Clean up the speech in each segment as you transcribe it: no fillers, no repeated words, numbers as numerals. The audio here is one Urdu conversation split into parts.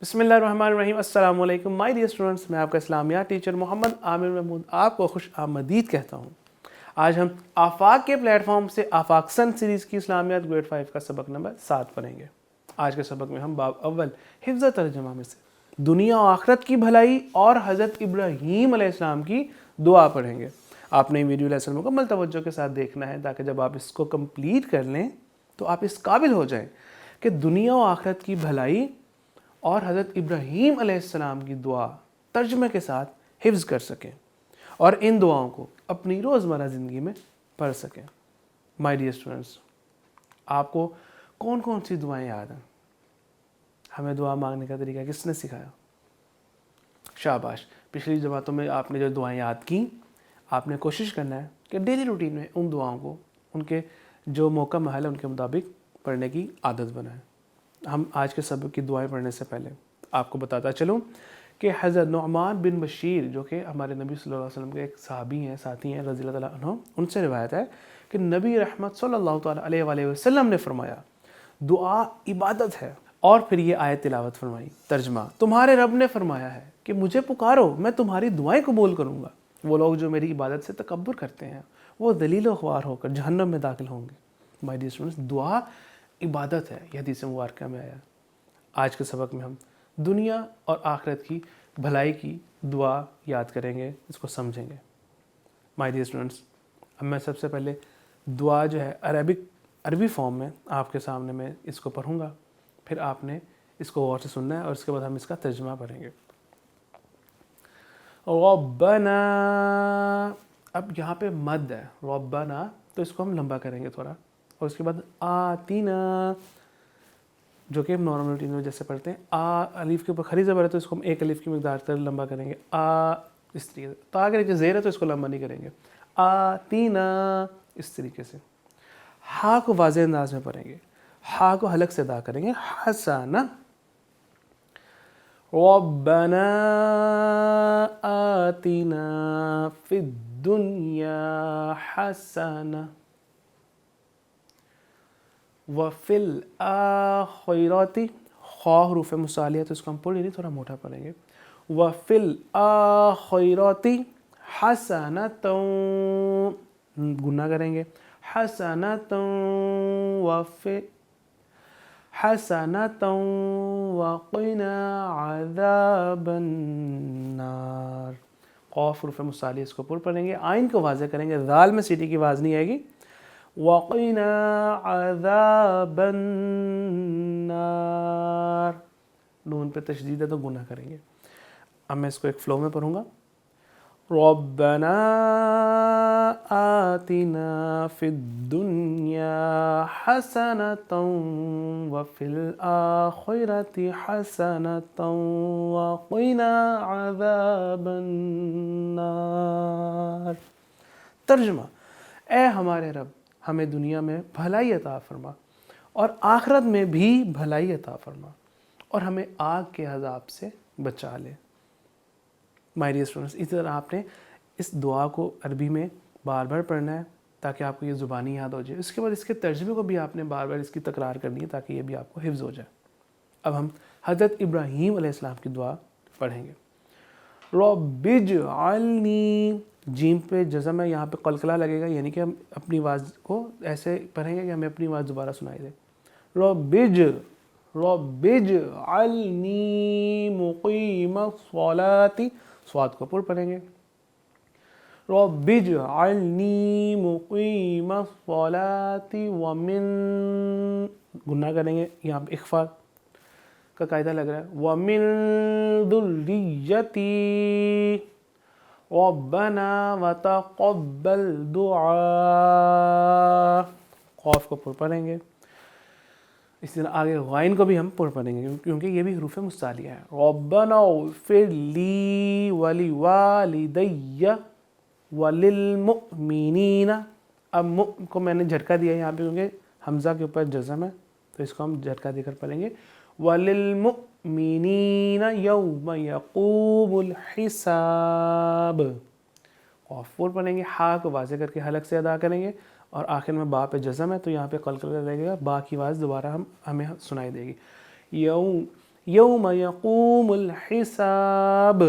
بسم اللہ الرحمن الرحیم۔ السلام علیکم مائی ڈیئر اسٹوڈنٹس، میں آپ کا اسلامیات ٹیچر محمد عامر محمود آپ کو خوش آمدید کہتا ہوں۔ آج ہم آفاق کے پلیٹ فارم سے آفاق سن سیریز کی اسلامیات گریڈ 5 کا سبق نمبر 7 پڑھیں گے۔ آج کے سبق میں ہم باب اول حفظ ترجمہ میں سے دنیا و آخرت کی بھلائی اور حضرت ابراہیم علیہ السلام کی دعا پڑھیں گے۔ آپ نے ویڈیو لیسن مکمل توجہ کے ساتھ دیکھنا ہے تاکہ جب آپ اس کو کمپلیٹ کر لیں تو آپ اس قابل ہو جائیں کہ دنیا و آخرت کی بھلائی اور حضرت ابراہیم علیہ السلام کی دعا ترجمے کے ساتھ حفظ کر سکیں اور ان دعاؤں کو اپنی روزمرہ زندگی میں پڑھ سکیں۔ مائی ڈیئر اسٹوڈنٹس، آپ کو کون کون سی دعائیں یاد ہیں؟ ہمیں دعا مانگنے کا طریقہ کس نے سکھایا؟ شاباش۔ پچھلی جماعتوں میں آپ نے جو دعائیں یاد کی، آپ نے کوشش کرنا ہے کہ ڈیلی روٹین میں ان دعاؤں کو ان کے جو موقع محل ہے ان کے مطابق پڑھنے کی عادت بنائیں۔ ہم آج کے سبق کی دعائیں پڑھنے سے پہلے آپ کو بتاتا چلوں کہ حضرت نعمان بن بشیر جو کہ ہمارے نبی صلی اللہ علیہ وسلم کے ایک صحابی ہیں، ساتھی ہیں رضی اللہ تعالیٰ عنہ، ان سے روایت ہے کہ نبی رحمت صلی اللہ تعالیٰ علیہ وآلہ وسلم نے فرمایا دعا عبادت ہے، اور پھر یہ آیت تلاوت فرمائی۔ ترجمہ: تمہارے رب نے فرمایا ہے کہ مجھے پکارو، میں تمہاری دعائیں قبول کروں گا۔ وہ لوگ جو میری عبادت سے تکبر کرتے ہیں وہ ذلیل و خوار ہو کر جہنم میں داخل ہوں گے۔ مائی ڈیئر اسٹوڈنٹس، دعا عبادت ہے، یہ حدیث مبارکہ میں آیا۔ آج کے سبق میں ہم دنیا اور آخرت کی بھلائی کی دعا یاد کریں گے، اس کو سمجھیں گے۔ مائی ڈیئر اسٹوڈنٹس، اب میں سب سے پہلے دعا جو ہے عربی فارم میں آپ کے سامنے میں اس کو پڑھوں گا، پھر آپ نے اس کو غور سے سننا ہے اور اس کے بعد ہم اس کا ترجمہ پڑھیں گے۔ ربنا، اب یہاں پہ مد ہے ربنا، تو اس کو ہم لمبا کریں گے تھوڑا، اور اس کے بعد آتینا جو کہ ہم نارمل روٹین میں جیسے پڑھتے ہیں، الف کے اوپر کھڑی زبر ہے تو اس کو ہم ایک الف کی مقدار تک لمبا کریں گے، اس طریقے سے۔ تو اگر ایک زیر ہے تو اس کو لمبا نہیں کریں گے، آتینا اس طریقے سے۔ ہا کو واضح انداز میں پڑھیں گے، ہا کو حلق سے ادا کریں گے، حسنہ۔ ربنا آتنا فی الدنیا حسنہ وفی الآخرۃ، خا حروف مصالیہ تو اس کو ہم پڑھ نہیں، تھوڑا موٹا پڑھیں گے، وفی الآخرۃ حسنۃ، گنہ کریں گے، حسنۃ وفی حسنۃ وقنا عذاب النار۔ قاف حروف مصالیہ اس کو پر پڑھیں گے، آئین کو واضح کریں گے، ذال میں سیٹی کی آواز نہیں آئے گی، وقنا عذاب النار، نون پہ تشدید ہے تو گنہ کریں گے۔ اب میں اس کو ایک فلو میں پڑھوں گا۔ ربنا آتنا فی الدنیا حسنۃ وفی الآخرۃ حسنۃ وقنا عذاب النار۔ ترجمہ: اے ہمارے رب، ہمیں دنیا میں بھلائی عطا فرما اور آخرت میں بھی بھلائی عطا فرما، اور ہمیں آگ کے عذاب سے بچا لے۔ مائی ڈیئر اسٹوڈنٹس، اسی طرح آپ نے اس دعا کو عربی میں بار بار پڑھنا ہے تاکہ آپ کو یہ زبانی یاد ہو جائے۔ اس کے بعد اس کے ترجمے کو بھی آپ نے بار بار اس کی تکرار کرنی ہے تاکہ یہ بھی آپ کو حفظ ہو جائے۔ اب ہم حضرت ابراہیم علیہ السلام کی دعا پڑھیں گے۔ رب اجعلنی، جیم پہ جزم ہے، یہاں پہ قلقلہ لگے گا، یعنی کہ ہم اپنی آواز کو ایسے پڑھیں گے کہ ہمیں اپنی آواز دوبارہ سنائی دے۔ رب اجعلنی مقیم الصلاۃ، صاد کو پر پڑھیں گے، رب اجعلنی مقیم الصلاۃ ومن، گنہ کریں گے، یہاں پہ اخفا کا قاعدہ لگ رہا ہے، ومن ذریتی ربنا وتقبل دعاء، قاف کو پر پڑھیں گے۔ اسی طرح آگے غائن کو بھی ہم پر پڑھیں گے کیونکہ یہ بھی حروف مصالیہ ہے۔ ربنا اغفر لی ولوالدی وللمؤمنین، اب کو میں نے جھٹکا دیا یہاں پہ کیونکہ حمزہ کے اوپر جزم ہے تو اس کو ہم جھٹکا دے کر پڑھیں گے، وَلِلْمُؤْمِنِينَ يَوْمَ يَقُومُ الْحِسَابِ، قاف پر پڑھیں گے، ہا کو واضح کر کے حلق سے ادا کریں گے، اور آخر میں با پہ جزم ہے تو یہاں پہ قلقلہ لگے گا، با کی آواز دوبارہ ہمیں سنائی دے گی، یوم یقوم الحساب،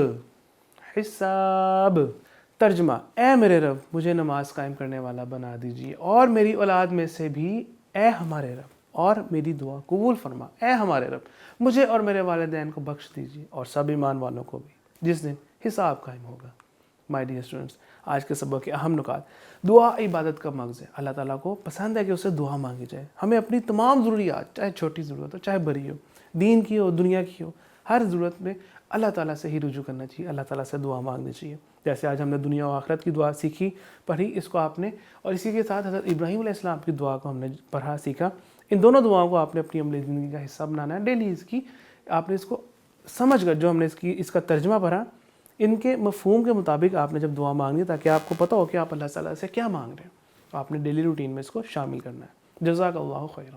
حساب۔ ترجمہ، اے میرے رب مجھے نماز قائم کرنے والا بنا دیجیے، اور میری اولاد میں سے بھی اے ہمارے رب، اور میری دعا قبول فرما، اے ہمارے رب مجھے اور میرے والدین کو بخش دیجیے، اور سب ایمان والوں کو بھی، جس دن حساب قائم ہوگا۔ مائی ڈیئر اسٹوڈنٹس، آج کے سبق کے اہم نکات۔ دعا عبادت کا مغز ہے، اللہ تعالیٰ کو پسند ہے کہ اسے دعا مانگی جائے۔ ہمیں اپنی تمام ضروریات، چاہے چھوٹی ضرورت ہو چاہے بڑی ہو، دین کی ہو دنیا کی ہو، ہر ضرورت میں اللہ تعالیٰ سے ہی رجوع کرنا چاہیے، اللہ تعالیٰ سے دعا مانگنی چاہیے۔ جیسے آج ہم نے دنیا و آخرت کی دعا سیکھی، پڑھی، اس کو آپ نے، اور اسی کے ساتھ حضرت ابراہیم علیہ السلام کی دعا کو ہم نے پڑھا سیکھا۔ ان دونوں دعاؤں کو آپ نے اپنی عملی زندگی کا حصہ بنانا ہے۔ ڈیلی اس کی آپ نے اس کو سمجھ کر، جو ہم نے اس کا ترجمہ پڑھا، ان کے مفہوم کے مطابق آپ نے جب دعا مانگنی تاکہ آپ کو پتہ ہو کہ آپ اللہ تعالیٰ سے کیا مانگ رہے ہیں، آپ نے ڈیلی روٹین میں اس کو شامل کرنا ہے۔ جزاک اللہ خیرہ۔